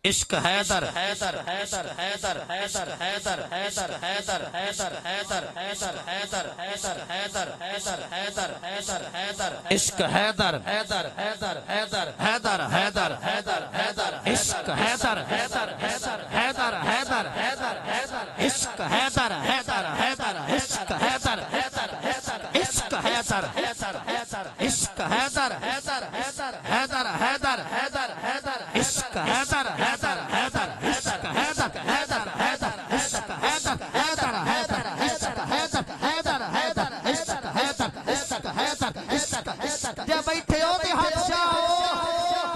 عشق حیدر حیدر حیدر حیدر حیدر حیدر حیدر حیدر حیدر حیدر حیدر حیدر حیدر حیدر حیدر حیدر حیدر حیدر عشق حیدر حیدر حیدر حیدر حیدر حیدر حیدر حیدر عشق حیدر حیدر حیدر حیدر حیدر حیدر حیدر عشق حیدر حیدر حیدر عشق حیدر حیدر حیدر عشق حیدر حیدر حیدر عشق حیدر حیدر حیدر حیدر حیدر حیدر حیدر عشق حیدر حیدر حیدر عشق حیدر حیدر حیدر عشق حیدر حیدر حیدر عشق حیدر حیدر حیدر عشق حیدر عشق حیدر عشق حیدر جب بیٹھے ہو تے ہاتھ جاؤ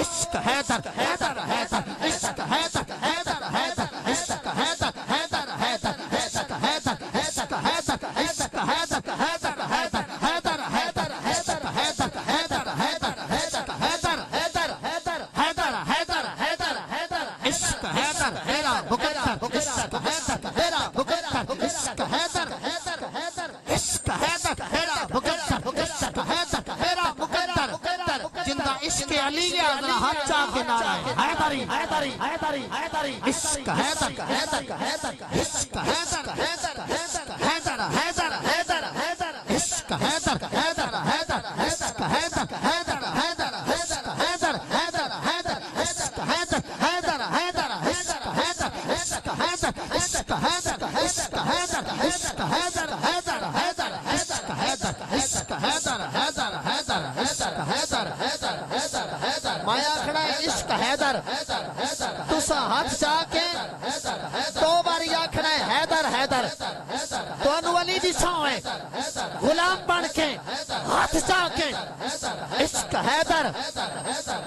عشق حیدر حیدر حیدر عشق حیدر حیدر حیدر عشق حیدر حیدر حیدر عشق حیدر عشق حیدر عشق حیدر حیدر حیدر حیدر حیدر عشق حیدر حیدر حیدر عشق حیدر حیدر حیدر حیدر حیدر حیدر حیدر عشق حیدر میرا مقدر عشق حیدر میرا مقدر عشق حیدر حیدر حیدر عشق حیدر میرا مقدر عشق حیدر میرا مقدر زندہ عشق علی کے ذرا ہاتھ چاہ کے نعرہ حیدری حیدری حیدری حیدری عشق حیدر حیدر حیدر عشق حیدر حیدر حیدر حیدر حیدر حیدر عشق حیدر حیدر حیدر عشق حیدر حیدر حیدر عشق حیدر حیدر حیدر عشق حیدر حیدر حیدر عشق حیدر عشق حیدر عشق حیدر عشق حیدر عشق حیدر حیدر حیدر عشق حیدر عشق حیدر حیدر حیدر عشق حیدر حیدر حیدر حیدر مایا کھڑا ہے عشق حیدر تسا ہاتھ چاہ کے دو باری آکھنا ہے حیدر حیدر تو انو علی دی ساؤں ہے غلام بن کے ہاتھ چاہ کے عشق حیدر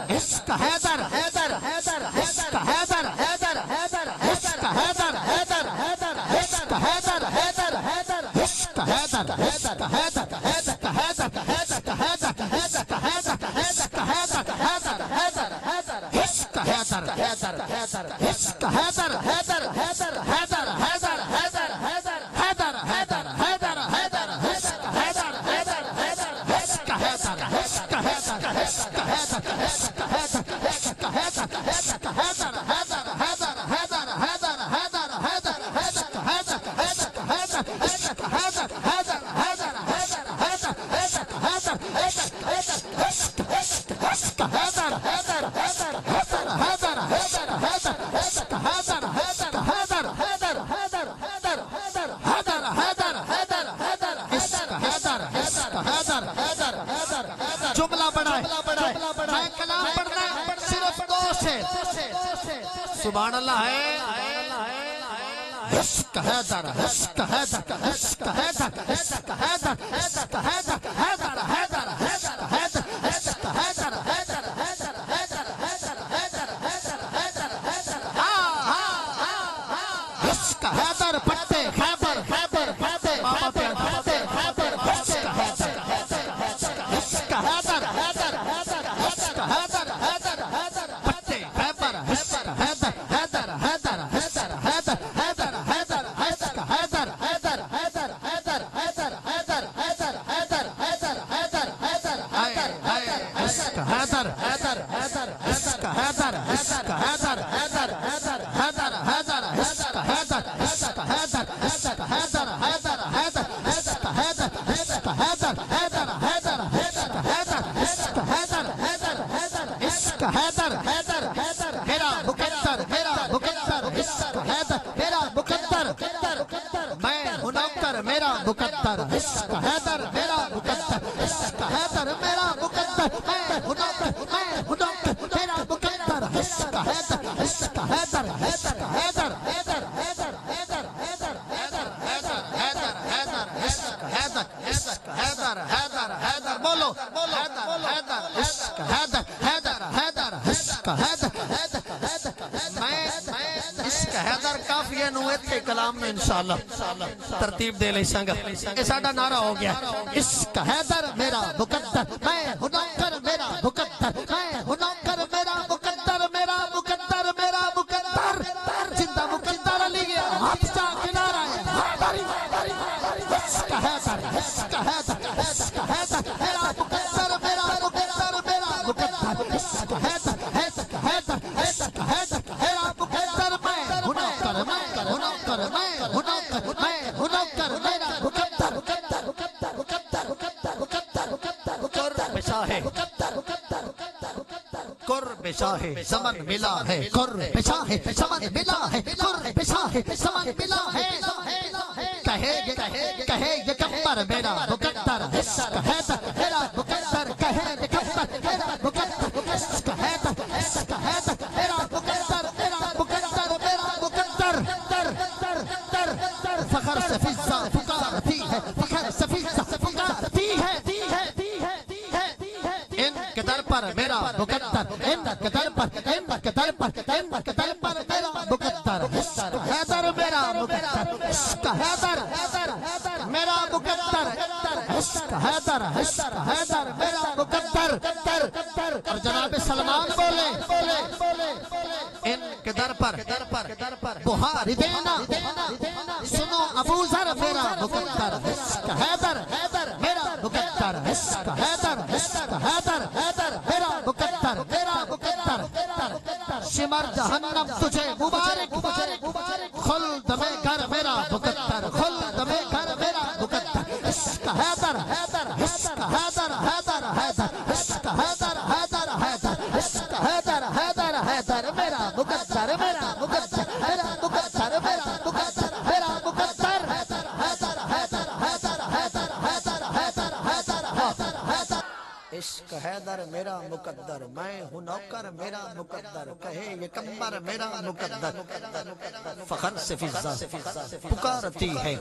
عشق حیدر حیدر حیدر عشق حیدر حیدر حیدر عشق حیدر حیدر حیدر عشق حیدر حیدر حیدر عشق حیدر عشق حیدر عشق حیدر عشق حیدر عشق حیدر عشق حیدر حیدر حیدر حیدر عشق حیدر حیدر حیدر عشق حیدر حیدر حیدر حیدر حیدر حیدر حیدر حیدر حیدر حیدر حیدر عشق حیدر حیدر حیدر عشق حیدر عشق حیدر عشق حیدر عشق حیدر عشق حیدر عشق حیدر حیدر حیدر حیدر حیدر حیدر حیدر عشق حیدر عشق حیدر عشق حیدر حیدر حیدر حیدر حیدر عشق حیدر عشق حیدر عشق عشق عشق حیدر حیدر حیدر حیدر حیدر حیدر حیدر عشق حیدر حیدر حیدر حیدر حیدر حیدر حیدر حیدر حیدر حیدر حیدر عشق حیدر عشق حیدر حیدر حیدر جملہ بڑھائے میں کلام پڑھنا صرف دو سے سبحان اللہ ہے عشق حیدر عشق حیدر عشق حیدر عشق حیدر عشق حیدر حیدر حیدر حیدر حیدر عشق حیدر حیدر حیدر حیدر حیدر حیدر حیدر حیدر حیدر عشق حیدر پٹے خیبر خیبر پٹے بابا پہ پٹے خیبر عشق حیدر عشق حیدر حیدر حیدر عشق حیدر حیدر حیدر پٹے خیبر عشق حیدر حیدر حیدر حیدر حیدر حیدر حیدر عشق حیدر حیدر حیدر حیدر حیدر حیدر حیدر حیدر حیدر حیدر حیدر حیدر عشق حیدر حیدر حیدر عشق حیدر عشق حیدر حیدر حیدر حیدر حیدر عشق حیدر عشق حیدر عشق حیدر حیدر حیدر عشق حیدر عشق حیدر حیدر حیدر عشق حیدر عشق حیدر حیدر حیدر عشق حیدر حیدر حیدر میرا مقدر میرا مقدر عشق حیدر میرا مقدر میں ہوں نوکر میرا مقدر عشق حیدر میرا مقدر عشق حیدر میرا مقدر میں ہوں نوکر میرا مقدر عشق حیدر عشق حیدر عشق حیدر حیدر حیدر حیدر حیدر حیدر حیدر حیدر حیدر عشق حیدر عشق حیدر حیدر حیدر بولو حیدر حیدر عشق حیدر حیدر حیدر عشق حیدر حیدر میں عشق حیدر کافی ہے نویت کے کلام میں انشاءاللہ ترتیب دے لئی سنگا یہ ساڑھا نعرہ ہو گیا عشق حیدر میرا مقدر میں ہوں نوکر میرا مقدر میں ہوں نوکر میرا مقدر میرا مقدر میرا مقدر زندہ مقدر علی گیا ہاتھ چاہ کنارہ ہے عشق حیدر عشق حیدر عشق حیدر میرا مقدر میرا مقدر میرا مقدر عشق حیدر عشق حیدر عشق حیدر پیشا ہے زمن ملا ہے کر پیشا ہے زمن ملا ہے کر پیشا ہے زمن ملا ہے کہے یہ کمبر میرا مقدر عشق حیدر میرا مقدر کہے یہ کمبر میرا مقدر عشق حیدر عشق حیدر میرا مقدر میرا مقدر میرا مقدر فخر سے فضا پکارتی ہے فخر سے فضا پکارتی ہے ان کے در پر میرا مقدر ان کے در پر ان کے در پر ان کے در پر میرا مقدر عشق حیدر میرا مقدر عشق حیدر میرا مقدر عشق حیدر عشق حیدر میرا مقدر اور جناب سلمان بولے ان کے در پر بہار دینا سنو ابو ذر میرا مقدر عشق حیدر میرا مقدر عشق حیدر عشق حیدر میرا مقدر شمر جہنم تجھے مبارک خلد میں گھر میرا مقدر خلد میں گھر میرا مقدر عشق حیدر عشق حیدر حیدر حیدر عشق حیدر حیدر حیدر عشق حیدر حیدر حیدر میرا مقدر میرا مقدر میرا مقدر میرا مقدر میرا مقدر حیدر حیدر حیدر حیدر حیدر حیدر حیدر حیدر حیدر عشق حیدر میرا مقدر میں ہوں نوکر میرا مقدر کہے یہ کمبر میرا مقدر فخر سے فضا پکارتی ہے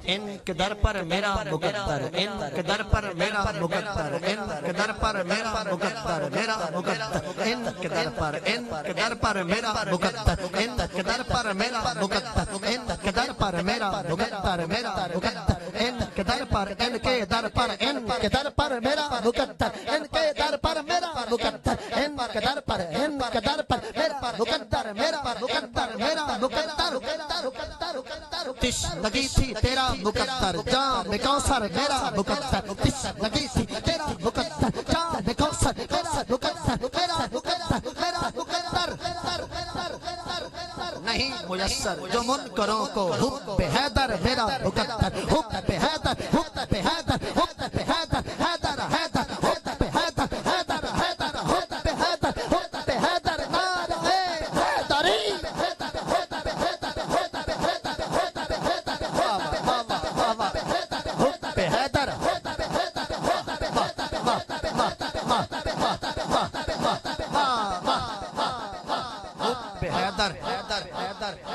ان کے در پر میرا مقدر ان کے در پر میرا مقدر ان کے در پر میرا مقدر میرا مقدر ان کے در پر ان کے در پر میرا مقدر ان کے در پر میرا مقدر ان کے در پر میرا مقدر میرا مقدر ان کے در پر ان کے در پر ان کے در پر میرا مقدر ان کے در پر میرا مقدر ان کے در پر ان کے در پر میرا مقدر میرا مقدر میرا مقدر تش لگی تھی تیرا مقدر جام کوثر میرا مقدر تش لگی تھی تیرا مقدر جام کوثر میرا مقدر میرا مقدر میرا مقدر نہیں میسر جو منکروں کو حب حیدر میرا مقدر حب حیدر حب حیدر حب حیدر حیدر حیدر حب حیدر حیدر حیدر حب حیدر حب حیدر نعرہ حیدری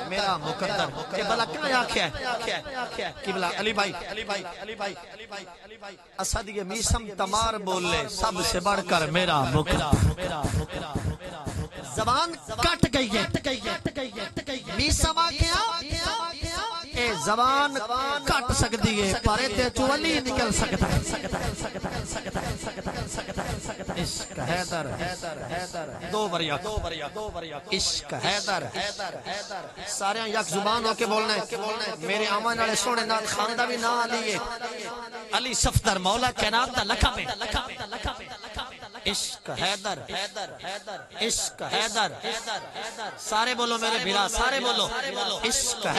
میرا مقدر کہ بلا کیا آنکھ ہے کہ بلا علی بھائی اسد یہ میسم تمار بول لے سب سے بڑھ کر میرا مقدر زبان کٹ گئی ہے میسم آنکھیں اے زبان کٹ سکتی ہے پارے تے چولی نکل سکتا ہے عشق حیدر دو بریا عشق حیدر سارے یک زبان ہو کے بولنے میرے آمان والے سونے نات خاندہ بھی نہ لیے علی صفدر مولا کائنات دا لکھا میں عشق حیدر عشق حیدر سارے بولو میرے بھیرا سارے بولو عشق